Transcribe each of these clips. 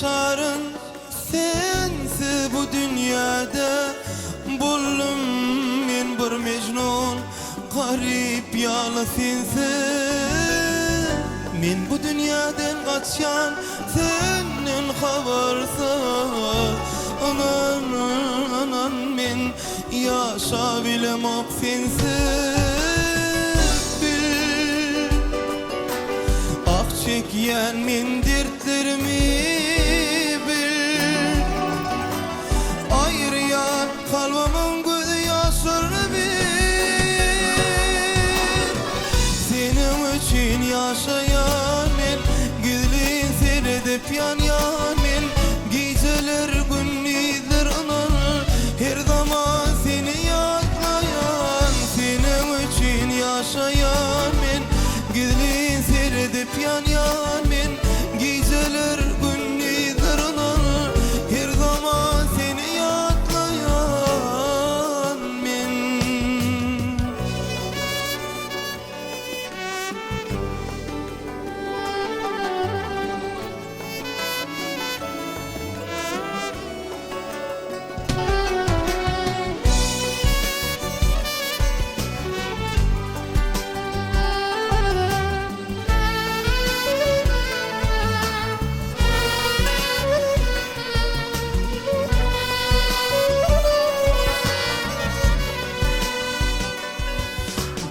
yaşarın sensiz bu dünyada. Buldum men bir mecnun, garip yalnız sensiz. Men bu dünyadan kaçan senden habersiz. Anan men yaşa bilemok sensiz. Bil ak çekyen men dertlerimi bil. Ayrıyan kalbimın gözü yaşlarını bil. Senin için yaşayan men, gizlin seyredip yan men. Geceler gündüzler anan, her zaman seni yadlayan. Senin için yaşayan men, gizlin seyredip yan men. Geceler gündüzler anan, her zaman seni yadlayan men.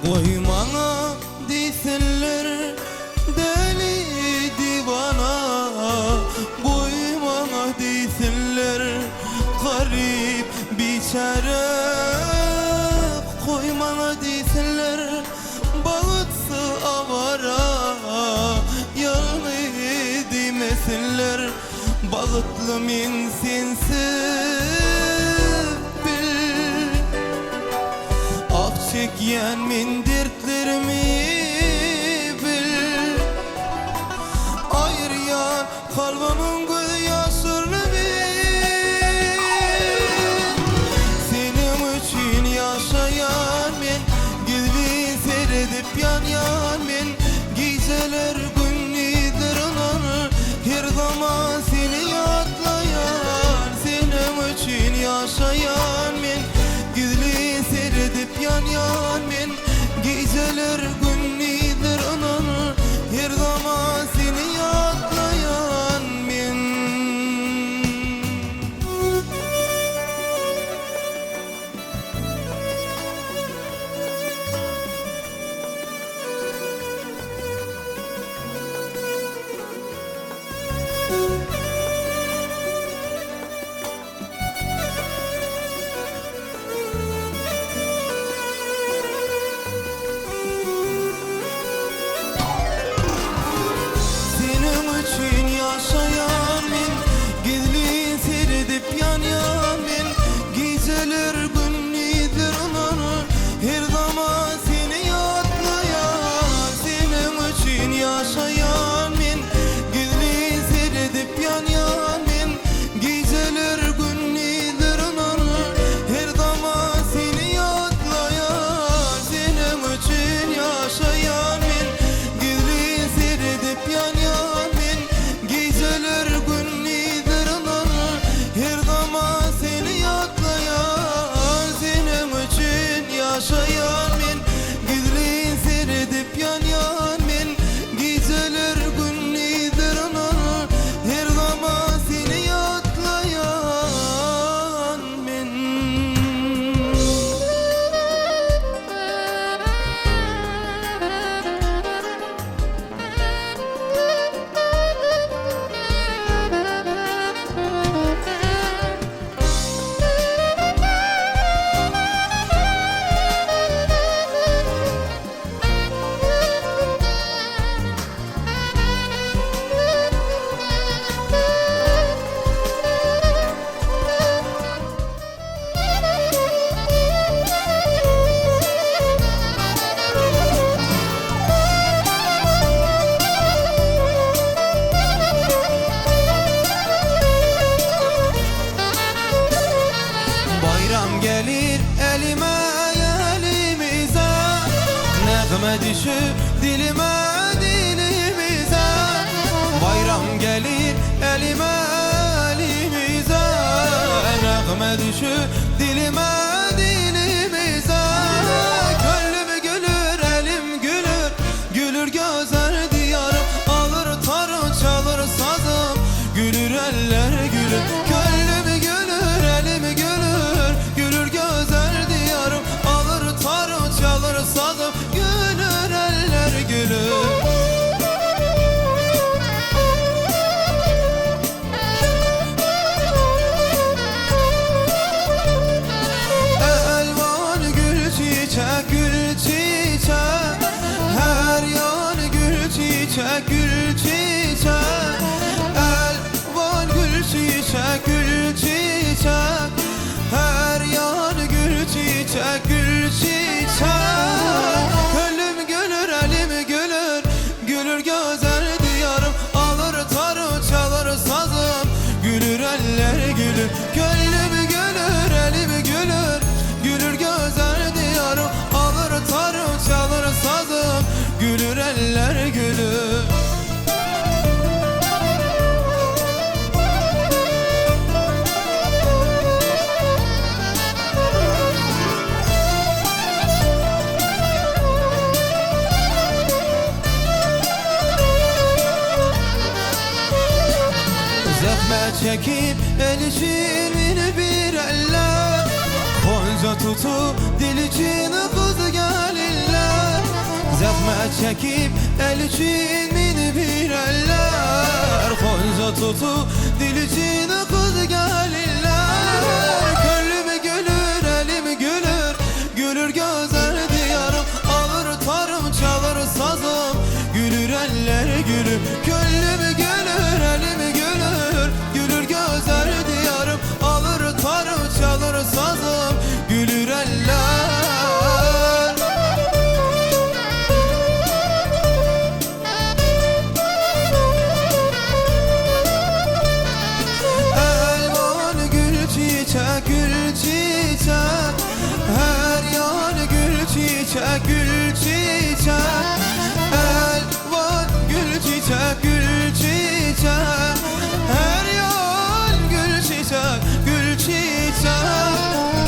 Koymana desinler deli divana. Koymana desinler garip biçare. Koymana desinler bağıtsı avara. Yalnız demesinler bağıtlı men sensiz. Bil ak çekyen men dertlerimi bil. Ayrıyan kalbimın gözü yaşlarını bil. Senin için yaşayan men, gizlin seyredip yan men. Geceler gündüzler anan, her zaman seni yadlayan. Senin için yaşayan men, gizlin seyredip yan men. Geceler gündüzler anan, her zaman seni yadlayan men. Senin için yaşayan men, gizlin seyredip yan men. Geceler gündüzler anan, her zaman seni yadlayan. Senin için yaşayan men, gizlin seyredip yan men. Geceler gündüzler anan, her zaman seni yadlayan. Senin için yaşayan men, gizlin seyredip yan men. Geceler gündüzler anan, her zaman seni yadlayan. Senin için yaşayan men, gizlin seyredip yan men. Geceler gündüzler anan, her zaman seni yadlayan men. Gelir elime elimize, negme düşüp dilime dilimize. Bayram gelir elime Nəğmə düşüb dilimə, dilimizə. Könlüm gülür, əlim gülür, gülür gözəl diyarım. Alır tarım, çalır sazım, gülür əllər gülür. Könlüm gülür, əlim gülür, gülür gözəl diyarım. Alır tarım, çalır sazım, gülür əllər gülür. Gül çiçek, elvan gül çiçek, gül çiçek. Her yan gül çiçek, gül çiçek. Gönlüm gülür, elim gülür, gülür güzel diyarım. Alır tarım, çalır sazım, gülür eller gülür. Gönlüm gülür, elim gülür, gülür güzel diyarım. Alır tarım, çalır sazım, gülür eller gülür. Zahmet çekip el için bir eller, Gonca tutup dil için kız gelirler. Zahmet çekip el için bir eller, Gonca tutup dil için kız gelirler. Gönlüm gülür, elim gülür, gülür güzel diyarım. Alır tarım, çalır sazım, gülür eller gülür. Gönlüm gülür, elim gülür, gülür güzel diyarım. Alır tarım, çalır sazım, gülür eller. Elvan gül çiçek, gül çiçek. Her yan gül çiçek, gül çiçek. Elvan gül çiçek, gül çiçek. Her yan gül çiçek, gül çiçek.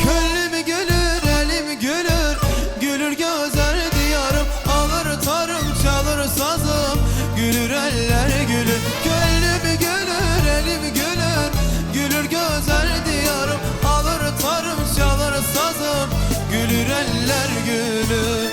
Gönlüm gülür, elim gülür, gülür güzel diyarım. Alır tarım, çalır sazım, gülür eller gülür. Gönlüm gülür, elim gülür, gülür güzel diyarım. Alır tarım, çalır sazım, gülür eller gülür.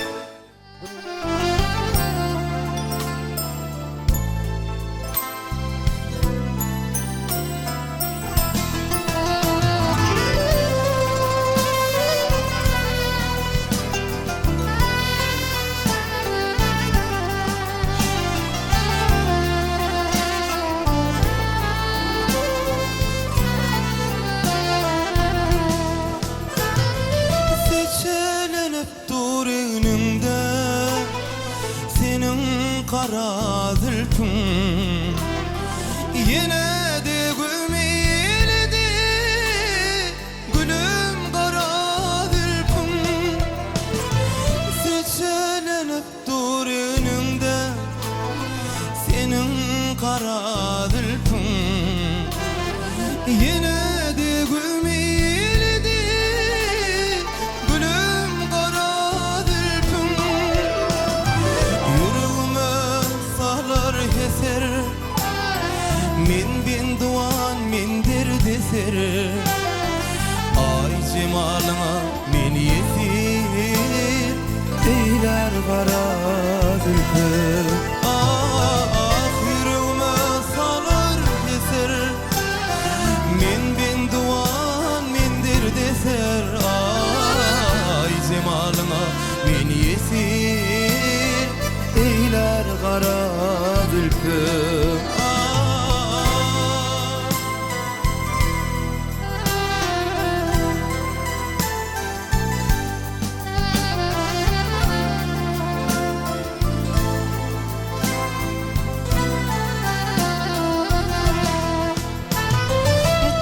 Kara zülfün yine de gülmeyeldi, gülüm kara zülfün. Seçelenip dur önümde senin kara zülfün. Yine de gülmeyeldi, gülüm kara zülfün. Keser min bin duan mindir deser. Ay cemalına min yesir eyler kara zülfü. Ah yüreğime salar keser min bin duan mindir deser. Ay cemalına min yesir eyler kara zülfü.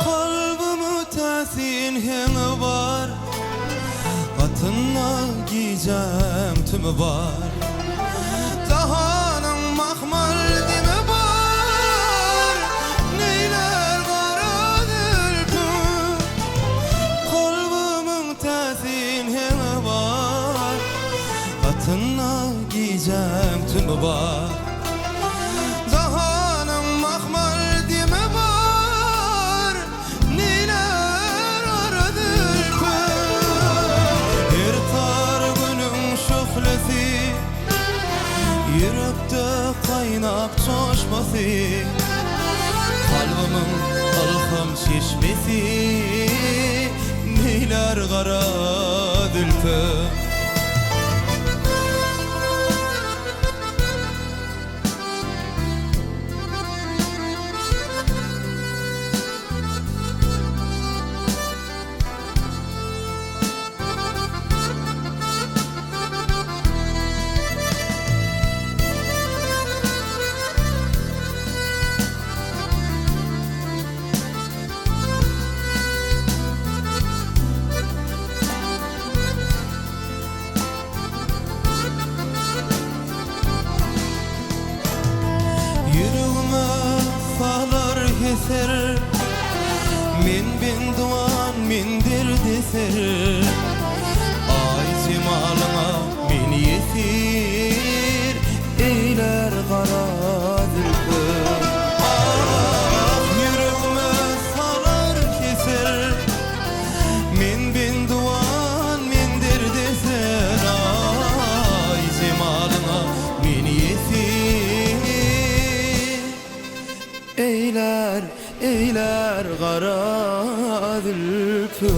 Kalbimi tasin hemi var, atına giyeceğim tümü var. Dahanın mahmal dimi var, neyler kara zülfü. altına giyeceğim tümü var. Zahanın mahmal dimi var, neler aradır her tar günün şöhlesi, yürekte kaynap coşması, kalbimin alham çeşmesi, neler kara dülpü. Yüreğime sağlar keser, min bin duan mindir deser. Ay cemalına min yesir, eyler kara zülfü. Ah, yüreğime sağlar keser, min bin duan mindir deser. Ay cemalına min yesir, eyler, eyler kara zülfü.